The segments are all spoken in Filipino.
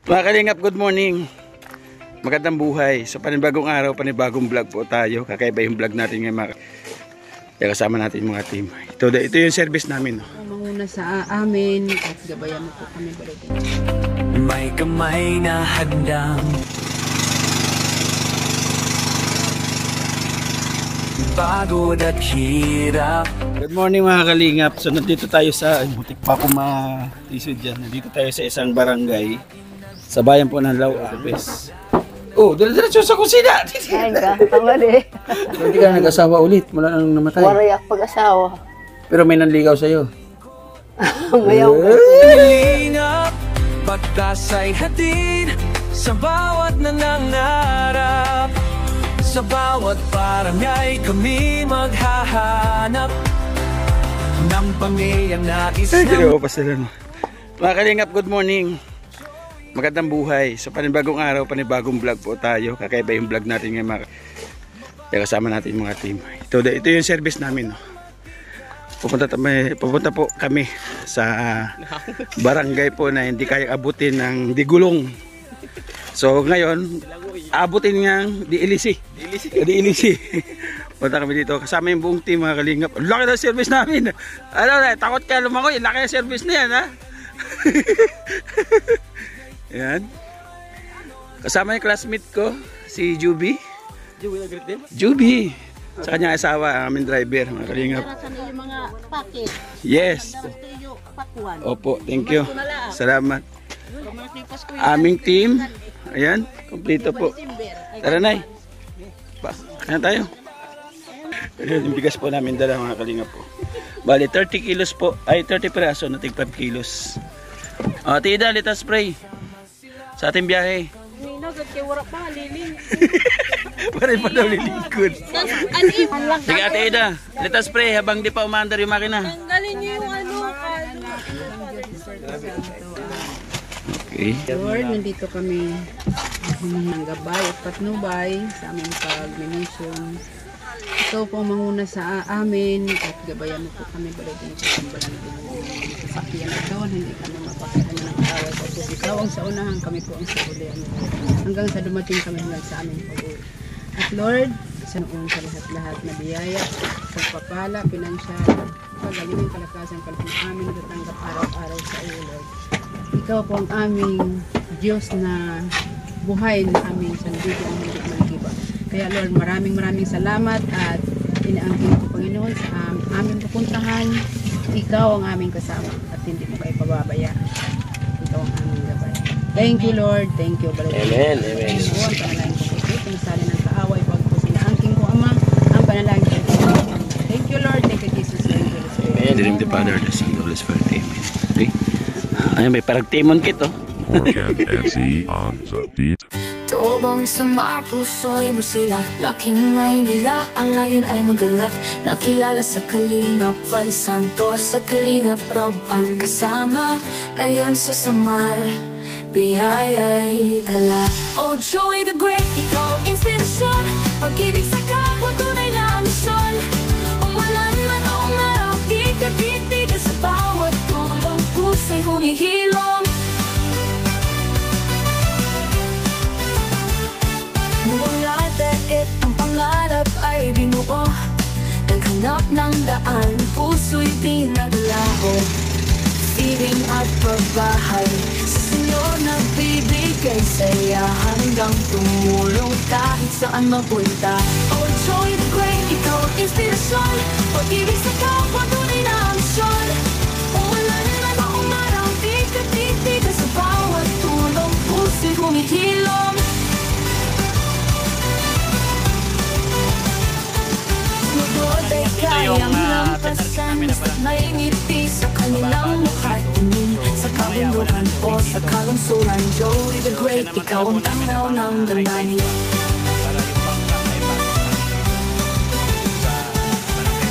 Mga Kalingap, good morning. Magandang buhay. So panibagong araw, panibagong vlog po tayo. Kakaiba yung vlog natin ngayon. Kaya kasama natin yung mga team. Ito yung service namin. Manguna sa amin at gabayan mo po kami balik. May kamay na hadang pagod at hirap. Good morning mga Kalingap. So nandito tayo sa, butik pa ako ma-isod dyan. Nandito tayo sa isang barangay sa bayan po ng Lauapes. Oh, dala-dala sa kusina. Ay ka, kamali. Hindi ka nag-asawa ulit mula nang namatay. Warayak pag-asawa. Pero may nanligaw sa'yo. Mayaw ka. Kalingap, pagkasay hatid sa bawat nangangarap. Sa bawat parangay kami maghahanap ng pamilyang nais na. Mga Kalingap, good morning. Magandang buhay. So panibagong araw, panibagong vlog po tayo. Kakaiba yung vlog natin ngayon. Kaya kasama natin yung mga team. Ito yung service namin. Pupunta po kami sa barangay po na hindi kaya abutin ng Digulong. So ngayon, abutin ng Diilisi. Punta kami dito. Kasama yung buong team mga Kalingap. Laki na service namin. Ano, takot ka lumangoy. Laki na service na yan, ha? Yan. Kasama yung classmate ko, si Juby. Juby. Sa kanyang asawa, ang aming driver, mga Kalingap. Yung mga packet. Yes. Opo, thank you. Salamat. Aming team. Ayan, kompleto po. Tara, Nay. Kaya tayo. Yung bigas po namin dala mga Kalingap po. Bali, 30 kilos po. Ay, 30 peraso, nating 5 kilos. Tida, let us pray. Sa ating biyahe. Pare pa daw lilingkod. Sige Ate Ida, let us pray habang di pa umaandar yung makina. Tanggalin niyo yung ano. Okay. Lord, nandito kami ng gabay at patnubay sa aming pag-mission. Ikaw po manguna sa amin at gabayan mo po kami balik sa sambalan ng sasakyan ito. Hindi kami mapakita ng away po. Ikaw ang sa unahan, kami po ang sa ulian. Hanggang sa dumating kami hanggang sa aming pag-uwi. At Lord, sa noon sa lahat-lahat na biyaya, pagpapala, pinansyal, pagalingan, kalakasan, kalpun amin natatanggap araw-araw sa iyo, Lord. Ikaw po ang aming Diyos na buhay na aming sandigan ang hindi maligiba. Kaya Lord, maraming salamat at inaangkin ko Panginoon sa aming pupuntahan. Ikaw ang aming kasama at hindi mo kayo pababayaan. Ikaw ang aming gabay. Thank you Lord, thank you. Amen, amen. Panginoon, panalangin ko po ito, pinasali ng kaaway, pag po sinaangkin ko Ama, ang panalangin ko po. Thank you Lord, thank you Jesus, thank you Holy Spirit. Amen. Dilim the Father, the Son, the Holy Spirit. Amen. Okay. Ayan, may parang timon kit, oh. SE on the beat. Tubong sa mga puso'y masila, laking may nila, ang layon ay magalat. Nakilala sa Kalingap, Val Santos, sa Kalingap Rob ang kasama. Ngayon sa Samar, biyaya'y dala. Oh Joey the Great, ikaw inspirasyon, pag-ibig sa kapwa, tunay na misyon. Umulan man o umaraw, di ka titigil sa bawat tulong, pusa'y humihilom. Mula dait ang pangarap ay binuo, naghanap ng daan, puso'y pinaglaho. Siling at pagbahay, sa Senyor nagbibigay saya, hanggang tumulong kahit saan mapunta. Oh Joy the Great, ikaw ang inspirasyon, pag-ibig sa kapwa, tunay na misyon. Umulan man o umaraw, di ka titigil sa bawat tulong, puso'y humihilom. Ito yung namin na parang may ngiti sa kanilang mukha tingin sa kabundukan o sa kalungsuran. Joey the Great, ikaw ang tanaw ng damdamin.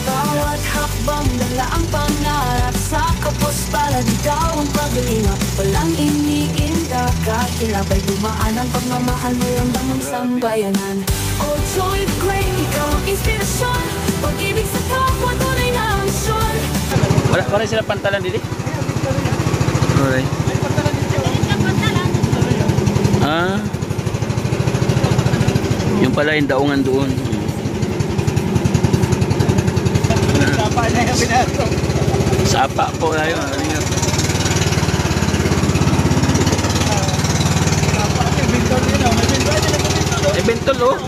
Bawat hakbang dala ang pangarap sa kapuspalad, ikaw ang paglinap. Walang iniinda kahit kilabay dumaan ang pagmamahal mo yung damang sambayanan. Oh Joey the Great, ikaw ang inspirasyon, pag-ibig sa kapwa, tunay na misyon. Wala sila pantalan dito? Alright. pala yung daungan doon. Sapa po tayo. Eh, bentol oh.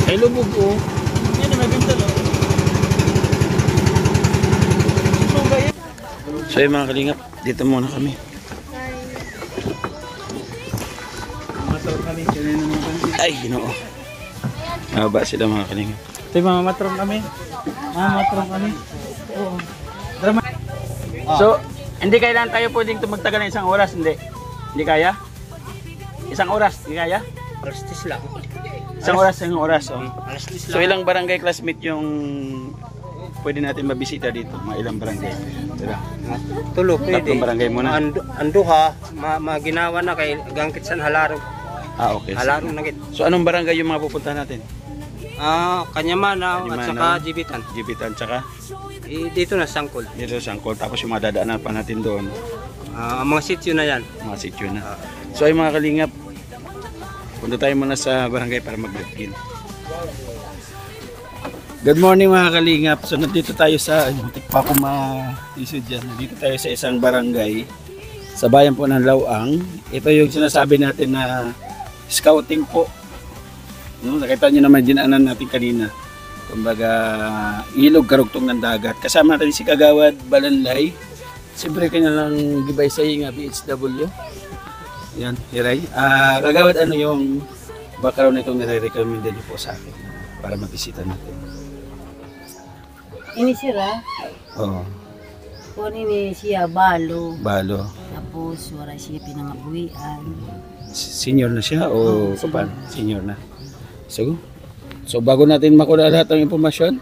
Ay, lubog oh. So yung mga kalingap, dito muna kami. Ay, ginoo. Mababa sila mga kalingap. Ito yung mamatrong kami. Mamatrong kami. Oo. Drama. So, hindi kailangan tayo pwedeng tumagtagal ng isang oras, hindi. Hindi kaya? Isang oras, hindi kaya? Alastis lang. Isang oras, oh. So, ilang barangay classmate yung pwede natin mabisita dito? Mga ilang barangay? Tira. Tulo, pwede. Tatlong barangay muna. Anduha, maginawa na kay gangkit san halaro. Ah, okay. Halaro na git. So, anong barangay yung mga pupuntahan natin? Kanyamana at Kanyamana. saka Jibitan. Jibitan, tsaka Dito na Sangkol. dito sa Angkol. Tapos yung mga dadaanan pa natin doon, Ang mga sityo na yan. mga sityo na. So, ay mga kalingap, punta tayo muna sa barangay para mag-break-in. Good morning mga kalingap. So nandito tayo sa, muntik pa ako ma-isod dyan. Nandito tayo sa isang barangay sa bayan po ng Lauang. Ito yung sinasabi natin na scouting po. No, nakita nyo naman dinaanan natin kanina. Kumbaga, ilog karugtong ng dagat. Kasama natin si Kagawad Balanlay. Siyempre kanya lang gibay sa nga BHW. Yan, Hiray. Kagawad, ano yung background na itong nire-recommend nyo po sa akin para mabisita natin? Ini sira, Oo, kung ini siya balo, balo. tapos wala siya pinangabuhian. Senior na siya o Oo, kapan? Senior na. So bago natin makuha lahat ng impormasyon,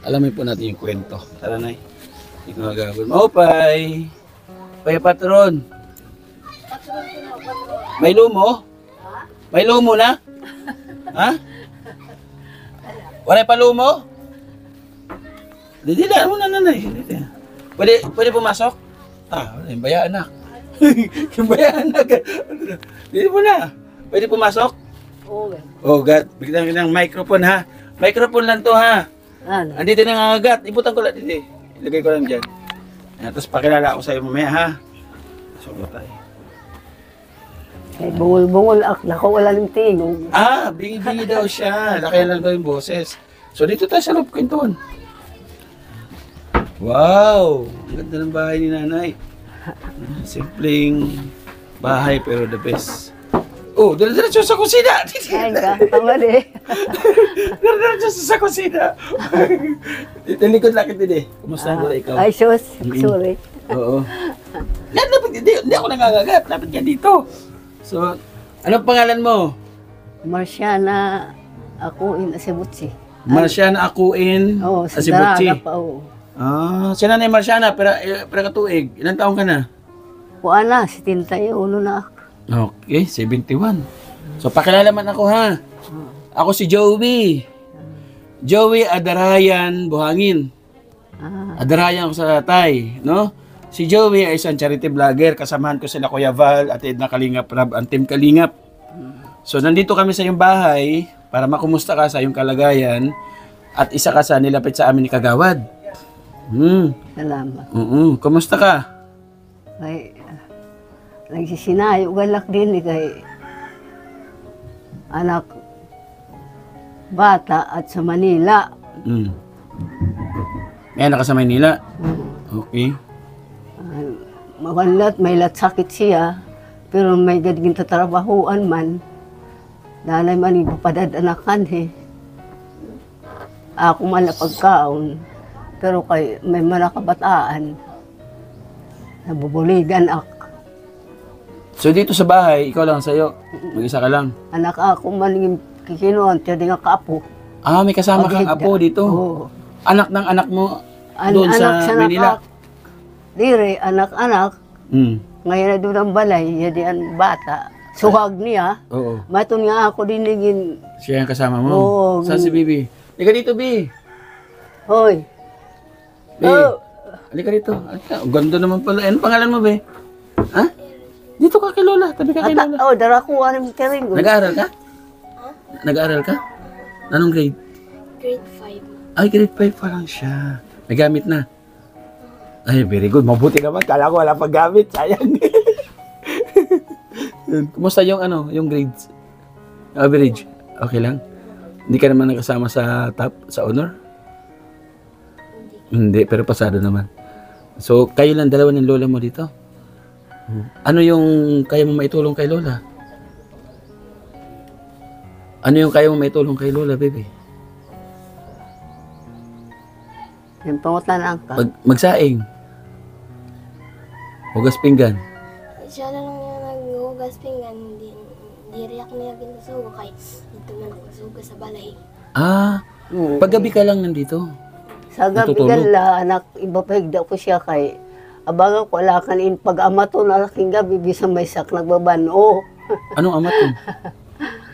alamin po natin yung kwento. Tara na. Hindi ko magagawin. Maupay! Pay patron! May lumo? May lumo na? Ha? Wala pa lumo? Didilaan mo na nanay. Pwede pumasok? Wala yung baya anak. Yung baya anak. Dili mo na. Pwede pumasok? Oo, Oh God, biglang ng microphone ha. Microphone lang to ha. ano? Andito na nga agat. Ibutan ko lang dito. Ilagay ko lang dyan. Tapos pakilala ako sa'yo mamaya ha. Sobrang tayo. Kay bungol-bungol ako wala ng tingog. Bingi-bingi daw siya. Laki lang daw yung boses. So dito tayo sa loob kwentuhan. Wow! Ang ganda ng bahay ni nanay. Simpleng bahay pero the best. Oh, dala-diretso sa kusina! Kain ka, pamali. Dala-diretso sa kusina! Dito likod lakit din eh. Kumusta ang ikaw? Ay, sorry. Oo. Hindi ako nangangagat. Lapit ka dito. So, anong pangalan mo? Marciana, ako inasibutsi. Marciana Akuin Oo, sa Asibutsi. Daraga pa, oo. Si Nanay Marciana, pero katuig. Ilang taong ka na? Kuha na, 71 na ako. Okay, 71. So, pakilala man ako ha. Ako si Joey. Joey Adarayan Buhangin. Adarayan ako sa tatay, no? Si Joey ay isang charity vlogger. Kasamahan ko sila Kuya Val at Edna Kalingap Rab, ang Team Kalingap. So, nandito kami sa iyong bahay para makumusta ka sa iyong kalagayan at isa ka sa nilapit sa amin ni Kagawad. Salamat. Kumusta ka? Ay, nagsisinayo galak din kay anak bata at sa Manila. May anak ka sa Maynila? Okay. Mawanlat, may latsakit siya, pero may gadiging tatrabahuan man. Nanay man ipapadadanakan Ako man na pagkaon, pero kay may manakabataan. Nabubuligan ako. So dito sa bahay, ikaw lang sa'yo? Mag-isa ka lang? Anak ako man yung kikinuan, tiyo din nga kaapo. May kasama kang Paghigda. apo dito? Oo. Anak ng anak mo doon sa Manila? Dire, anak-anak. Ngayon na doon ang balay, yun ang bata. Suhag niya. Oo. Matun nga ako dinigin. Siya yung kasama mo? Oo. Saan si Bibi? Halika dito, Bi. Hoy. Bi. Halika dito. Halika. Ang ganda naman pala. Ano pangalan mo, Bi? Ha? Dito ka kay Lola. Tabi ka kay Lola. Dara ko anong tiring. Nag-aaral ka? Nag-aaral ka? Anong grade? Grade 5. Ay, grade 5 pa lang siya. May gamit na. Ay, very good. Mabuti naman. Kala ko wala pang gamit. Sayang. Kumusta yung yung grades? Average? Okay lang? Hindi ka naman nakasama sa top, sa honor? Hindi, pero pasado naman. So, kayo lang dalawa ng lola mo dito? Ano yung kaya mo maitulong kay lola? Ano yung kaya mo maitulong kay lola, baby? Yung pangutan lang ka. Magsaing. Hugas pinggan. Siya na lang yung naghugas pinggan, hindi riyak niya ginasugo kay dito na nagsugo sa balay. Paggabi ka lang nandito. Sa gabi gala, anak, iba pa higda ko siya kay abaga ko wala kanin pag-ama to na laking gabi, bisa may sak nagbabano. Anong amaton?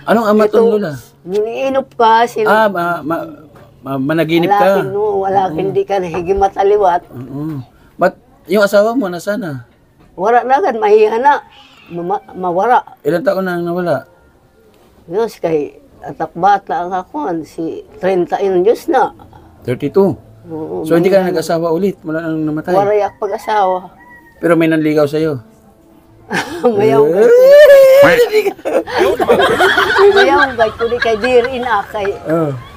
Anong amaton, lola? Giniinop ka, sila. Managinip ka. Wala hindi ka nahigi mataliwat. But yung asawa mo, nasana? Wala na agad, mahiya na. Mawara. Ilang taon na nawala? Diyos, kay atak bata ang ako, si 30 yun, Diyos na. 32? So hindi ka na nag-asawa ulit mula nang namatay? Warayak pag-asawa. Pero may nanligaw sa'yo? Mayaw gay ko di kay diri na kay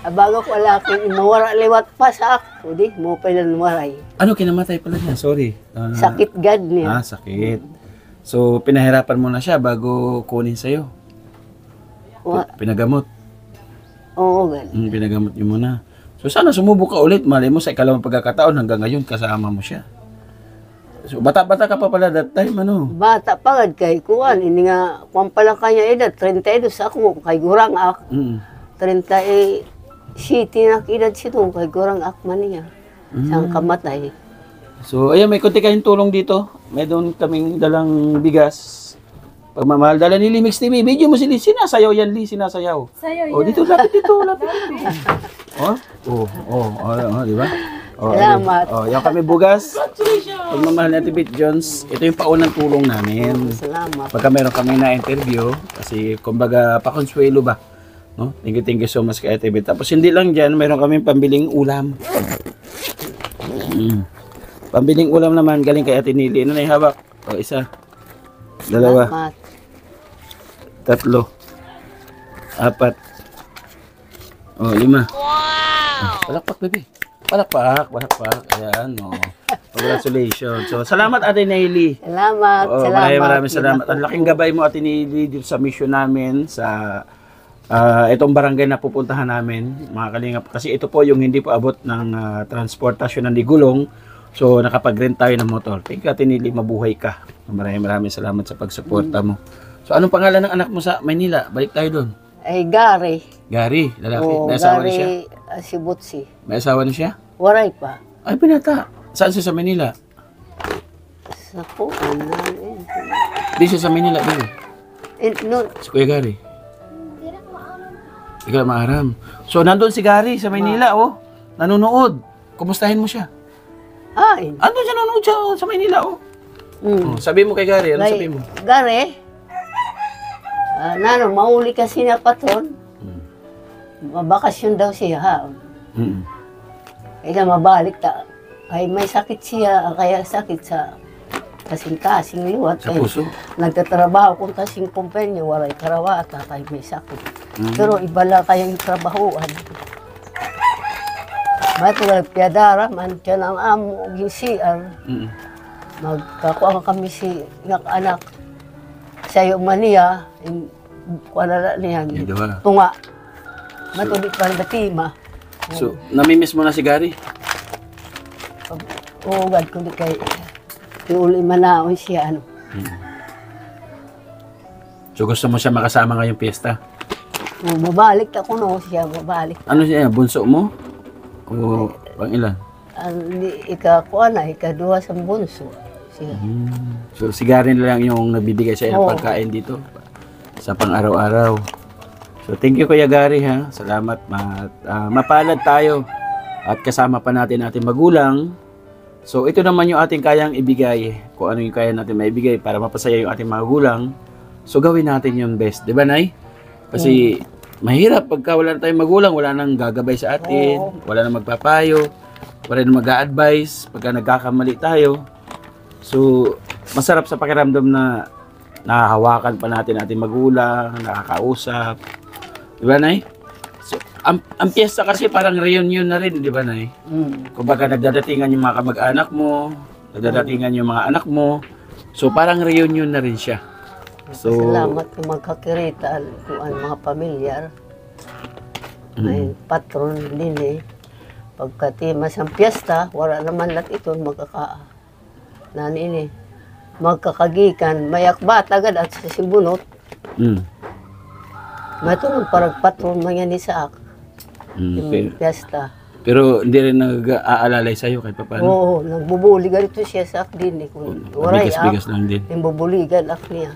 abaga ko wala kay mawara liwat pa sa ako di mo pa lang waray. Ano kinamatay pala niya? Sorry. Sakit gad niya. Sakit. So pinahirapan mo na siya bago kunin sa'yo? Pinagamot? Oo, gad. Pinagamot niyo muna. So sana sumubok ka ulit. Malay mo sa ikalawang pagkakataon hanggang ngayon kasama mo siya. So bata-bata ka pa pala that time, ano? Bata pa gad kay kuan ini nga kuan pala kanya edad 32 ako kay gurang ak. 30 city na edad sito kay gurang ak man niya. Siyang kamatay. So ayan, may konti kayong tulong dito. May doon kaming dalang bigas. Pagmamahal, dala ni Limix TV. Video mo si Lee. Sinasayaw yan, Lee. Sinasayaw. Sayaw yan. Dito, lapit dito. Lapit dito. Di ba? Salamat. Yan kami bugas. Pagmamahal ni Tibet Jones. Ito yung paunang tulong namin. Salamat. Pagka meron kami na-interview, kasi kumbaga, pakonsuelo ba? No? Thank you so much kay Tibet. Tapos hindi lang dyan, meron kami pambiling ulam. Pambiling ulam naman, galing kay Ate Nili. Ano na yung hawak? Isa. Dalawa. Salamat. 3. 4. 5. Wow! Palakpak, baby. Palakpak. Ayan, congratulations. So, salamat, Ate Nelly. Salamat. Maraming salamat. Ang laking gabay mo, Ate Nelly, dito sa mission namin, sa itong barangay na pupuntahan namin, mga kalingap. Kasi ito po yung hindi po abot ng transportasyon ng Digulong. So, nakapag-rent tayo ng motor. Thank you, Ate Nelly. Mabuhay ka. Maraming salamat sa pagsuporta mo. So, anong pangalan ng anak mo sa Maynila? Balik tayo doon. Ay, Gary. Gary, lalaki. May asawa na siya? Si Butsi. May asawa na siya? Waray pa. Ay, pinata. Saan siya sa Manila? Sa kuan. Di siya sa Manila, baby. No. Si Kuya Gary. Ikaw maaram. So, nandun si Gary sa Manila, nanonood. Kumustahin mo siya? Ay. Andun siya nanonood siya sa Manila, sabi mo kay Gary, ano sabi mo? Gary, mauli kasi na paton. Mabakasyon daw siya, ha? Kaya mabalik ta. Ay, may sakit siya, kaya sakit sa kasing-kasing liwat. Sa puso? Nagtatrabaho kung kasing kumpanya, walay karawata, kaya may sakit. Pero iba lang kayang trabahoan. Matugal piyadara, man siya ng amo, yung CR. Magkakuha kami si anak sayo maniya, kuwala niya, tunga. Matulit pa rin batima. So, namimiss mo na si Gary? Oo, gad ko di kay iuli manaon siya, So, gusto mo siya makasama ngayong piyesta? Mabalik ako siya, mabalik. Ano siya, bunso mo? O pang ilan? Ikaduha sa bunso. Siya. So, si Gary na lang yung nagbibigay sa ng pagkain dito sa pang-araw-araw. So, thank you Kuya Gary, ha. Salamat. Mapalad tayo at kasama pa natin ating magulang. So, ito naman yung ating kayang ibigay. Kung ano yung kaya natin maibigay para mapasaya yung ating magulang. So, gawin natin yung best. Di ba, Nay? Kasi mahirap pagka wala na tayong magulang, wala nang gagabay sa atin, wala nang magpapayo, wala nang mag-a-advise pagka nagkakamali tayo. So, masarap sa pakiramdam na nahahawakan pa natin ating magulang, nakakausap. Di ba, Nay? So, ang piyesta kasi parang reunion na rin, di ba, Nay? Kumbaga nagdadatingan yung mga kamag-anak mo, nagdadatingan yung mga anak mo. So, parang reunion na rin siya. So, Salamat kung magkakirita kung ang mga pamilyar. Ay patron din eh. Pagkatimas ang piyesta, wala naman lahat ito nanini. Magkakagikan, mayak bata agad at sa sibunot. Matulog parang patron man yan Isaac. Yung piyesta. Pero hindi rin nag-aalalay sa'yo kahit pa paano? Oo, nagbubuligan ito siya sa din eh. Bigas-bigas lang din. Yung bubuligan ak niya.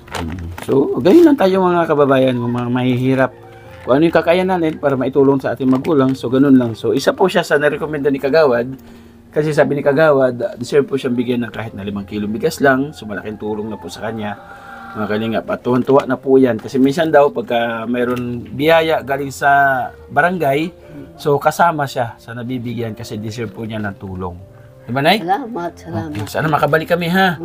So, ganyan lang tayo mga kababayan, mga mahihirap. Kung ano yung kakayahan natin para maitulong sa ating magulang, so ganun lang. So, isa po siya sa narekomenda ni Kagawad. Kasi sabi ni Kagawad, deserve po siyang bigyan ng kahit na 5 kilong bigas lang. So, malaking tulong na po sa kanya. Mga kalingap, at tuwan-tuwa na po yan. Kasi minsan daw, pagka mayroon biyaya galing sa barangay, so kasama siya sa nabibigyan kasi deserve po niya ng tulong. Diba, Nay? Salamat. Okay. Sana makabalik kami, ha?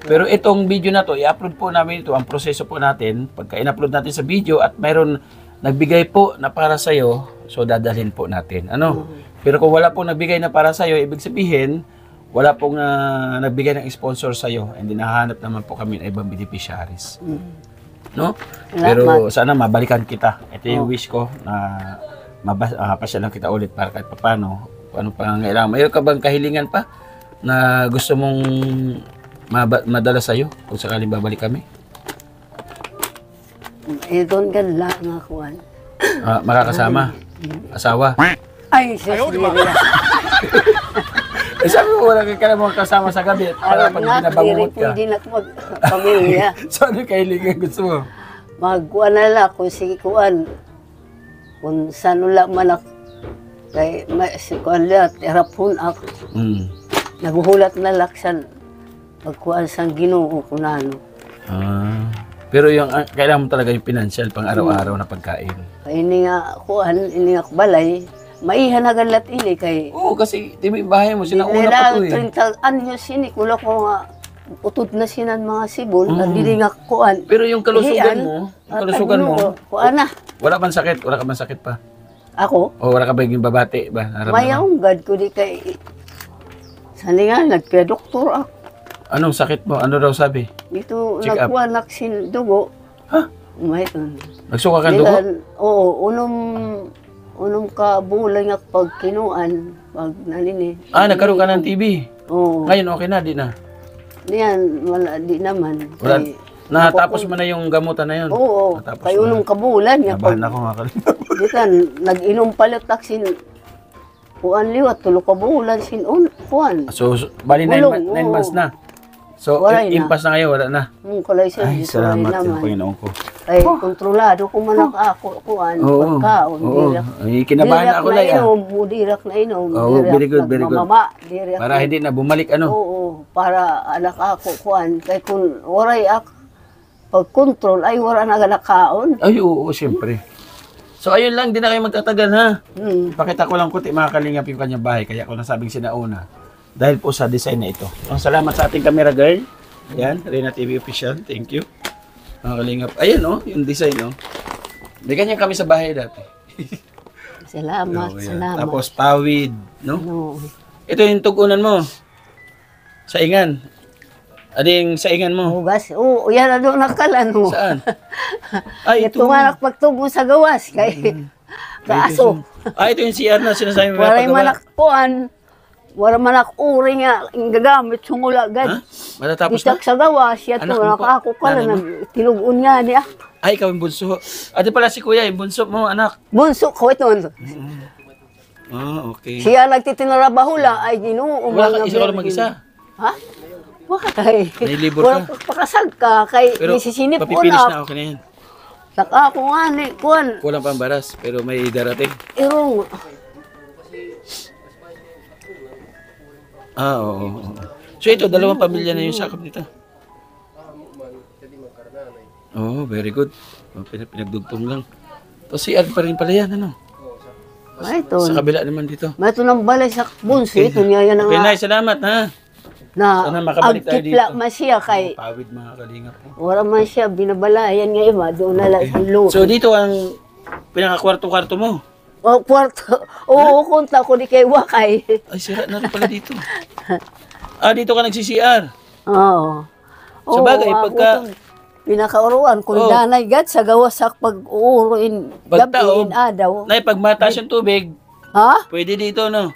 Pero itong video na to, i-upload po namin ito, ang proseso po natin. Pagka in-upload natin sa video at mayroon nagbigay po na para sa'yo, so dadalhin po natin. Ano? Pero kung wala po nagbigay na para sa'yo, ibig sabihin, wala pong nagbigay ng sponsor sa'yo, and hinahanap naman po kami ng ibang beneficiaries. No? Pero sana mabalikan kita. Ito yung wish ko na pasyalan kita ulit para kahit paano. Ano pa ang kailangan. Mayroon ka bang kahilingan pa na gusto mong madala sa'yo kung sakaling babalik kami? Doon gala nga kuwan. Makakasama? Asawa? Ay, sasira. Sabi mo, wala ka naman kasama sa gabi para pag binabangungot ka. Hindi na mag-pamilya. So, ano kahilingan gusto mo? Magkuhan na lang kung sige kuhan. Kung saan wala manak. Kay si kuhan lang, terapon ako. Naguhulat na laksan. Pagkuhan sang Ginoo kung ano. Pero yung kailangan mo talaga yung financial pang araw-araw na pagkain. Kaya ini nga kuhan, ini nga balay. Maihanagan lahat ini kay... Oo, kasi di ba yung bahay mo, sinauna pa ito eh. 30 anyos sini, kula ko nga utod na sinan mga sibol, hindi nga kuhan. Pero yung kalusugan mo, kuhan na. Wala bang sakit? Wala ka bang sakit pa? Ako? O wala ka ba yung babati ba? Mayang gad ko di kay... Sani nga, nagpia-doktor ako. Anong sakit mo? Ano daw sabi? Dito, nagkuhanak sin dugo. Ha? Mayroon. Nagsuka ka dugo? Oo, unong kabulan nga pag kinuan, pag nalini. Nagkaroon ka ng TB? Oo. Ngayon okay na, di na? Diyan, wala, di naman. Wala. Natapos mo na yung gamutan na yun? Oo, kay unong kabulan nga. Nabahan ako nga kalina. Dito, nag-inom palit taksin. Kuan liwat, tulo kabulan sin kuan. So, bali 9 months na? So, impas na ngayon, wala na? Kulay siya. Ay, salamat yung Panginoon ko. Ay, kontrolado kung manak ako, kuan, pagkaon. Ay, kinabahan ako lang. Dirak na inom. Oo, very good, very good. Mamama, para hindi na bumalik, ano? Oo, para anak ako, kuan. Kaya kung waray ako, pag-control, ay wala na ganakaon. Ay, oo, siyempre. So, ayun lang, di na kayo magtatagal, ha? Pakita ko lang kuti, mga kalingap yung kanyang bahay. Kaya ako nasabing sinauna. Dahil po sa design na ito. Salamat sa ating camera girl. Yan, Reyna TV Official. Thank you. Mga kalingap. Ayan, yung design, May ganyan kami sa bahay dati. Salamat, salamat. Tapos, pawid, no? Ito yung tugunan mo. Saingan. Ading saingan mo. Hugas. Oo, yan na doon nakalan mo. Saan? Ay, ito. Tumanak pagtubo sa gawas. Kay kaaso. Ito yung CR na sinasabi mo. Waray manakpuan. Wala manak uri nga. Ang gagamit sungula agad. Matatapos Itak sa gawas. Siya ito. Nakako ka lang. Tinugon nga niya. Ay, ikaw yung bunso. Ate pala si kuya, yung bunso mo, anak. Bunso ko ito. Okay. Siya nagtitinarabaho lang. Ay, Ginoo. Wala ka isa ka mag-isa? Ha? Wakay. May libur ka? Pakasag ka. Kay isisinip ko papipilis na ako na yan. Saka ako nga ni, kuwan. Kulang pa ang baras, pero may darating. Irong. Oo. So ito, dalawang pamilya na yung sakop nito. Very good. Pinagdugtong lang. O CR pa rin pala yan, ano? May ito. Sa kabila naman dito. May ito ng balay sa bunso. Ito niya yan Okay, nga. Nay, salamat ha. Sana Na makabalik tayo agkipla dito. man siya kay Pawid mga kalingap. wala man siya binabalayan ngayon ma doon na lang ilo. So dito ang pinaka-kwarto-kwarto mo. O kwarto. Oo, kunta ko di kay Wakay. Ay, sira na rin pala dito. Dito ka nagsi-CR. Oo. Sa bagay, ako pagka- itong pinakauruan kung Oo. danay gad sa gawas sa pag-uuruin Pagka, gabi in adaw. Nay, pag mataas yung tubig, Ha? pwede dito, no?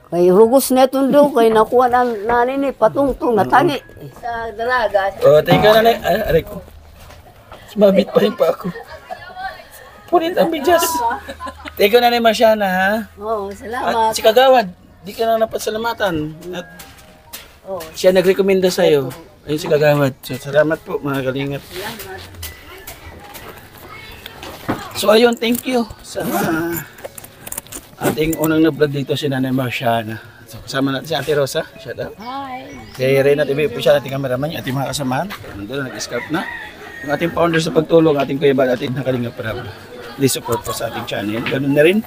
Kay rugos na itong doon, kay nakuha ng nanin ni patungtong natangi. Sa dalaga. Teka na, Nay. Aray ko. Mabit pa rin pa ako. Punit ang bidyas. Teka na, Nay Marciana, ha? Oo, At salamat. si Kagawad, di ka na napasalamatan. At Oo. siya nagrekomenda sa'yo. Ayun si Kagawad. So, salamat po, mga kalingap. So, ayun, thank you sa ating unang na-vlog dito si Nanay Marciana. So, kasama natin si Ate Rosa. Shout out. Hi. Kay Reyna TV, official ating cameraman, yung ating mga kasamahan. Nandun na, nag-scout na. Yung ating founder sa pagtulong, ating kuya Bal, ating nakalingap para please support po sa ating channel. Ganun na rin,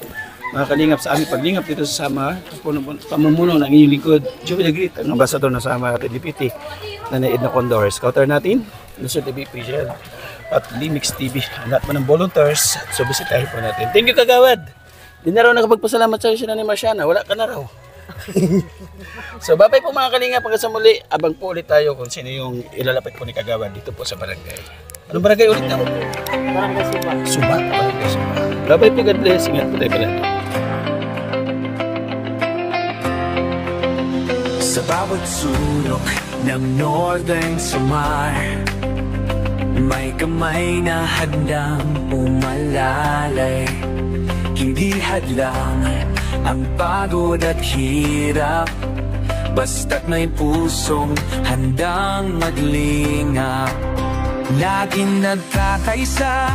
mga kalingap sa aming paglingap dito sa Samar, pamumuno ng inyong lingkod, Jubilee Greet, ang ambassador na Samar, ating DPT, Nanay Edna Condor, scouter natin, Luzon TV official, at Limix TV, ang lahat mo ng volunteers, so bisitahin po natin. Thank you, Kagawad! Di na raw nakapagpasalamat sa'yo si Nanay Marciana, wala ka na raw. So, babay po mga kalingap, hanggang sa muli, abang po ulit tayo kung sino yung ilalapit po ni Kagawad dito po sa barangay. Anong barangay ulit daw? Barangay Suba. Suba, barangay Suba. Babay po, God bless, ingat po tayo pala. Sa bawat sulok ng Northern Samar, may kamay na handang umalalay. Hindi hadlang ang pagod at hirap, basta't may pusong handang maglingap. Laging nagkakaisa